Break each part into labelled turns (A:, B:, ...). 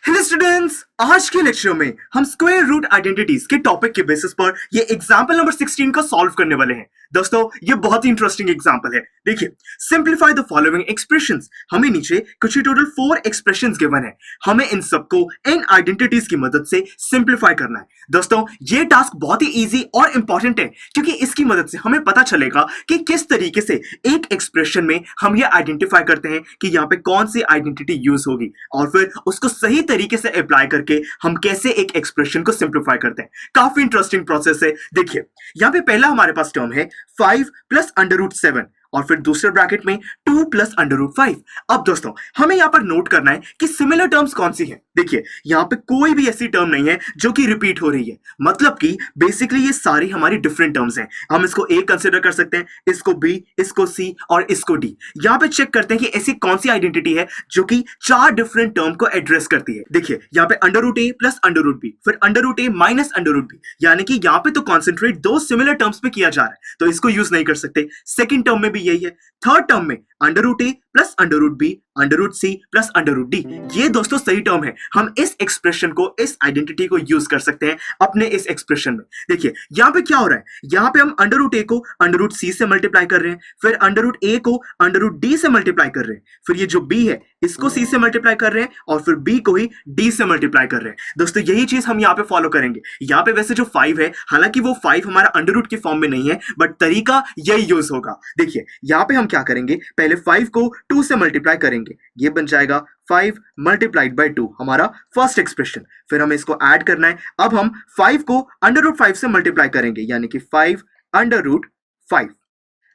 A: Hello students, आज के lecture में हम स्क्वायर रूट आइडेंटिटीज के टॉपिक के बेसिस पर ये एग्जांपल नंबर 16 को सॉल्व करने वाले हैं। दोस्तों, ये बहुत ही इंटरेस्टिंग एग्जांपल है। देखिए, सिंप्लीफाई द फॉलोइंग एक्सप्रेशंस। हमें नीचे कुछ टोटल 4 एक्सप्रेशंस गिवन है। हमें इन सबको इन आइडेंटिटीज की मदद से सिंप्लीफाई करना है। दोस्तों, ये टास्क बहुत ही इजी और इंपॉर्टेंट है, क्योंकि इसकी मदद से हमें पता चलेगा कि किस तरीके से एक एक्सप्रेशन में हम ये आइडेंटिफाई करते हैं कि यहाँ पे कौन सी आइडेंटिटी यूज होगी, और फिर उसको सही तरीके से अप्लाई करके हम कैसे एक एक्सप्रेशन को सिंप्लीफाई करते हैं। काफी इंटरेस्टिंग प्रोसेस है। देखिए, यहां पे पहला हमारे पास टर्म है 5 प्लस अंडर रूट 7 और फिर दूसरे ब्रैकेट में 2 प्लस अंडर रूट 5। अब दोस्तों, हमें यहां पर नोट करना है कि सिमिलर टर्म्स कौन सी हैं। देखिए, यहां पे कोई भी ऐसी टर्म नहीं है जो कि रिपीट हो रही है, मतलब कि बेसिकली ये सारी हमारी डिफरेंट टर्म्स हैं। हम इसको ए कंसिडर कर सकते हैं, इसको बी, इसको सी और इसको डी। यहां पे चेक करते हैं कि ऐसी कौन सी आइडेंटिटी है जो कि 4 डिफरेंट टर्म को एड्रेस करती है। देखिए, यहां पे under root A plus under root B, फिर अंडर रूट ए माइनस अंडर रूट बी, यानी कि यहां पे तो कॉन्सेंट्रेट 2 सिमिलर टर्म्स पे किया जा रहा है, तो इसको यूज नहीं कर सकते। सेकंड टर्म में भी यही है। थर्ड टर्म में under root A plus under root B, under root C plus under root D, ये दोस्तों सही टर्म है। हम इस एक्सप्रेशन को, इस आइडेंटिटी को यूज कर सकते हैं अपने इस एक्सप्रेशन में। देखिए, यहां पे क्या हो रहा है, यहां पे हम अंडर रूट ए को अंडर रूट सी से मल्टीप्लाई कर रहे हैं, फिर अंडर रूट ए को अंडर रूट डी से मल्टीप्लाई कर रहे हैं, फिर ये जो बी है इसको सी से मल्टीप्लाई कर रहे हैं, और फिर बी को ही डी से मल्टीप्लाई कर रहे हैं। दोस्तों, यही चीज हम यहाँ पे फॉलो करेंगे। यहाँ पे वैसे जो 5 है, हालांकि वो 5 हमारा अंडर रूट की फॉर्म में नहीं है, बट तरीका यही यूज होगा। देखिए, यहाँ पे हम क्या करेंगे, पहले 5 को 2 से मल्टीप्लाई करेंगे, ये बन जाएगा 5 मल्टीप्लाइड बाई 2, हमारा फर्स्ट एक्सप्रेशन। फिर हमें इसको ऐड करना है। अब हम 5 को अंडर रूट 5 से मल्टीप्लाई करेंगे, यानी कि 5 अंडर रूट 5।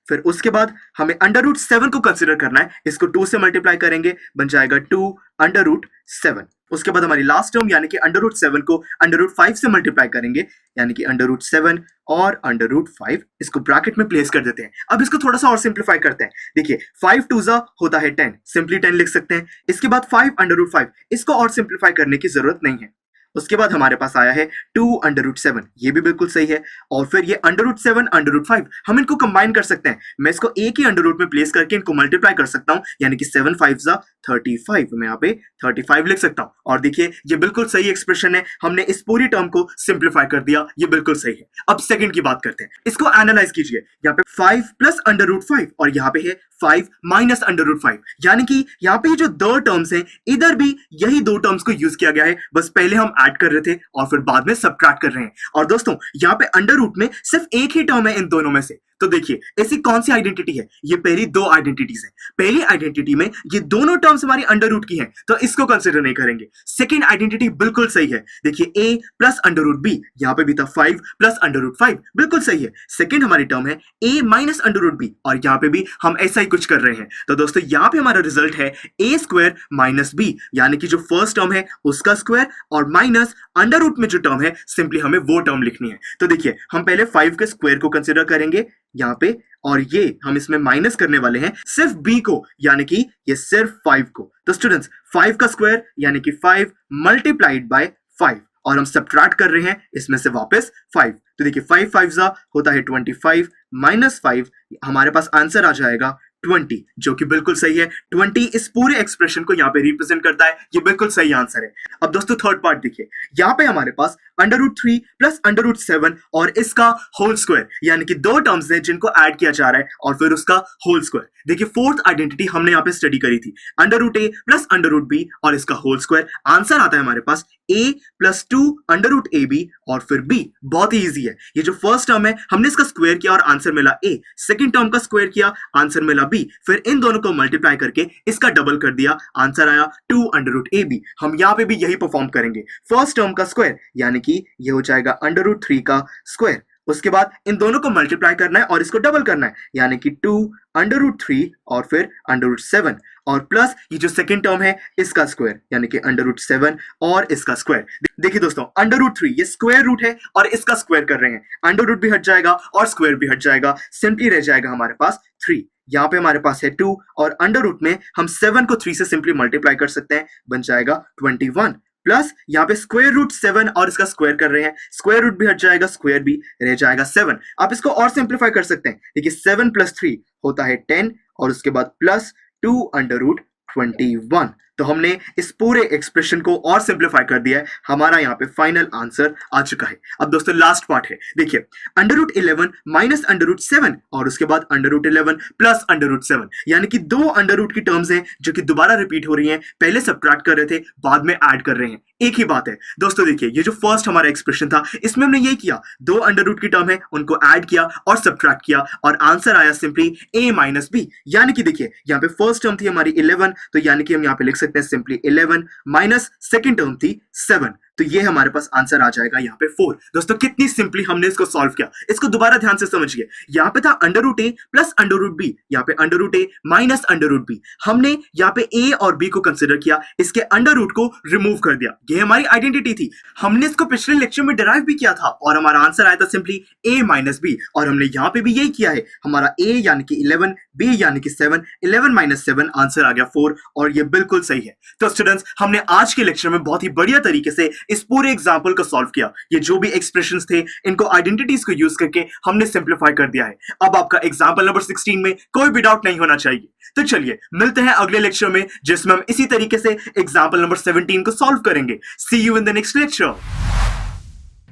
A: फिर उसके बाद हमें अंडर रूट 7 को कंसिडर करना है, इसको 2 से मल्टीप्लाई करेंगे, बन जाएगा 2 अंडर रूट 7। उसके बाद हमारी लास्ट टर्म यानी कि अंडर रूट 7 को अंडर रूट 5 से मल्टीप्लाई करेंगे, यानी कि अंडर रूट 7 और अंडर रूट 5, इसको ब्रैकेट में प्लेस कर देते हैं। अब इसको थोड़ा सा और सिंप्लीफाई करते हैं। देखिए, 5 2 जा होता है 10, सिंपली 10 लिख सकते हैं। इसके बाद 5 अंडर रूट 5, इसको और सिंप्लीफाई करने की जरूरत नहीं है। उसके बाद हमारे पास आया है 2 अंडर रूट 7, ये भी बिल्कुल सही है। और फिर ये अंडर रूट 7 अंडर रूट 5, हम इनको कंबाइन कर सकते हैं। मैं इसको एक ही अंडर रूट में प्लेस करके इनको मल्टीप्लाई कर सकता हूं, यानी कि 7 5 जा 35, मैं यहाँ पे 35 लिख सकता हूं। और देखिए, ये बिल्कुल सही एक्सप्रेशन है। हमने इस पूरी टर्म को सिंप्लीफाई कर दिया, ये बिल्कुल सही है। अब सेकंड की बात करते हैं। इसको एनालाइज कीजिए। यहाँ पे 5 प्लस अंडर रूट 5 और यहाँ पे है 5 माइनस अंडर रूट 5, यानी कि यहाँ पे जो दो टर्म्स हैं, इधर भी यही दो टर्म्स को यूज किया गया है, बस पहले हम ऐड कर रहे थे और फिर बाद में सबट्रैक्ट कर रहे हैं। और दोस्तों, यहाँ पे अंडर रूट में सिर्फ एक ही टर्म है इन दोनों में से। तो देखिए, ऐसी कौन सी आइडेंटिटी है, ये पहली दो आइडेंटिटीज है। पहली आइडेंटिटी में ये दोनों टर्म्स हमारी अंडर रूट की हैं, तो इसको कंसीडर नहीं करेंगे। सेकंड आइडेंटिटी बिल्कुल सही है। देखिए, a plus under root B, यहाँ पे भी था 5 प्लस अंडर रूट 5, बिल्कुल सही है। सेकंड हमारी टर्म है a minus under root B, और यहाँ पे भी हम ऐसा ही कुछ कर रहे हैं। तो दोस्तों, यहाँ पे हमारा रिजल्ट है a स्क्वायर माइनस बी, यानी कि जो फर्स्ट टर्म है उसका स्क्वायर और माइनस अंडर रूट में जो टर्म है, सिंपली हमें वो टर्म लिखनी है। तो देखिए, हम पहले 5 के स्क्वायर को कंसिडर करेंगे यहाँ पे, और ये हम इसमें माइनस करने वाले हैं सिर्फ b को, यानी कि ये सिर्फ 5 को। तो स्टूडेंट्स, 5 का स्क्वायर यानी कि 5 मल्टीप्लाइड बाय 5, और हम सबट्रैक्ट कर रहे हैं इसमें से वापस 5। तो देखिए, 5 5 जा होता है 25 माइनस 5, हमारे पास आंसर आ जाएगा 20, जो कि बिल्कुल सही है। 20 इस पूरे एक्सप्रेशन को यहाँ पे रिप्रेजेंट करता है, ये बिल्कुल सही आंसर है। अब दोस्तों, थर्ड पार्ट देखिए। यहाँ पे हमारे पास under root 3 plus under root 7 और इसका होल स्क्वायर, यानी कि दो टर्म्स हैं जिनको ऐड किया जा रहा है, और फिर उसका होल स्क्वायर। देखिए, फोर्थ आइडेंटिटी हमने यहाँ पे स्टडी करी थी, under root A plus under root B और इसका होल स्क्वायर। आंसर आता है हमारे पास a plus 2 under root A B और फिर b। बहुत ही ईजी है। ये जो फर्स्ट टर्म है, हमने इसका स्क्वायर किया और आंसर मिला a, सेकंड टर्म का स्क्वायर किया, आंसर मिला b, फिर इन दोनों को मल्टीप्लाई करके इसका डबल कर दिया, आंसर आया 2 अंडर रूट ए बी। हम यहाँ पे भी यही परफॉर्म करेंगे। फर्स्ट टर्म का स्क्वायर यानी कि ये हो जाएगा अंडर रूट 3 का स्क्वायर, उसके बाद इन दोनों को मल्टीप्लाई करना है और इसको डबल करना है, यानी कि 2 अंडर रूट 3 और फिर अंडर रूट 7, और प्लस ये जो सेकंड टर्म है इसका स्क्वायर, यानी कि अंडर रूट 7 और इसका स्क्वायर। देखिए दोस्तों, अंडर रूट 3 ये स्क्वायर रूट है और इसका स्क्वायर कर रहे हैं, अंडर रूट भी हट जाएगा और स्क्वायर भी हट जाएगा, सिंपली रह जाएगा हमारे पास 3। यहाँ पे हमारे पास है 2 और अंडर रूट में हम 7 को 3 से सिंपली मल्टीप्लाई कर सकते हैं, बन जाएगा 21, प्लस यहाँ पे स्क्वायर रूट 7 और इसका स्क्वायर कर रहे हैं, स्क्वायर रूट भी हट जाएगा, स्क्वायर भी रह जाएगा 7। आप इसको और सिंप्लीफाई कर सकते हैं। देखिए, 7 प्लस 3 होता है 10 और उसके बाद प्लस 2 अंडर रूट 21। तो हमने इस पूरे एक्सप्रेशन को और सिंप्लीफाई कर दिया है, हमारा यहाँ पे फाइनल आंसर आ चुका है। अब दोस्तों लास्ट पार्ट है, देखिए √11 माइनस √7 और उसके बाद √11 प्लस √7, यानी कि दो अंडर रूट की टर्म्स हैं जो कि दोबारा रिपीट हो रही हैं, पहले सब्ट्रैक्ट कर रहे थे बाद में ऐड कर रहे हैं, एक ही बात है। दोस्तों देखिए ये जो फर्स्ट हमारा एक्सप्रेशन था इसमें हमने ये किया, दो अंडर रूट की टर्म है उनको ऐड किया और सब्ट्रैक्ट किया और आंसर आया सिंपली a माइनस बी, यानी कि देखिए यहाँ पे फर्स्ट टर्म थी हमारी 11, तो यानी कि हम यहाँ पे लिख सकते हैं सिंपली 11 माइनस सेकेंड टर्म थी 7, तो ये हमारे पास आंसर आ जाएगा यहाँ पे 4। दोस्तों कितनी सिंपली हमने इसको सॉल्व किया, इसको दोबारा ध्यान से समझिए। यहाँ पे था √a प्लस √b, यहाँ पे √a माइनस √b, हमने यहाँ पे a और b को कंसिडर किया, इसके अंडर रूट को रिमूव कर दिया, ये हमारी आइडेंटिटी थी। हमने इसको पिछले लेक्चर में डिराइव भी किया था और हमारा आंसर आया था सिंपली a माइनस बी, और हमने यहाँ पे भी यही किया है, हमारा a यानी कि 11, b यानी कि 7, 11 माइनस 7 आंसर आ गया 4, और ये बिल्कुल सही है। तो स्टूडेंट्स हमने आज के लेक्चर में बहुत ही बढ़िया तरीके से इस पूरे एग्जाम्पल को सॉल्व किया, ये जो भी एक्सप्रेशंस थे इनको आइडेंटिटीज को यूज करके हमने सिंप्लीफाई कर दिया है। अब आपका एग्जाम्पल नंबर 16 में कोई भी डाउट नहीं होना चाहिए। तो चलिए मिलते हैं अगले लेक्चर में जिसमें हम इसी तरीके से एग्जाम्पल नंबर 17 को सॉल्व करेंगे। See you in the next lecture.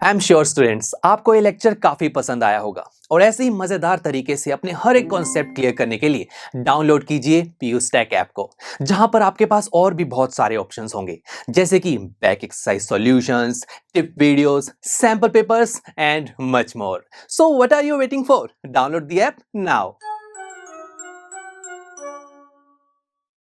B: I am sure students आपको ये लेक्चर काफी पसंद आया होगा और ऐसे ही मजेदार तरीके से अपने हर एक कॉन्सेप्ट क्लियर करने के लिए डाउनलोड कीजिए PU Stack ऐप को, जहां पर आपके पास और भी बहुत सारे ऑप्शंस होंगे जैसे कि back exercise solutions, tip videos, sample papers and much more. So what are you waiting for? Download the app now.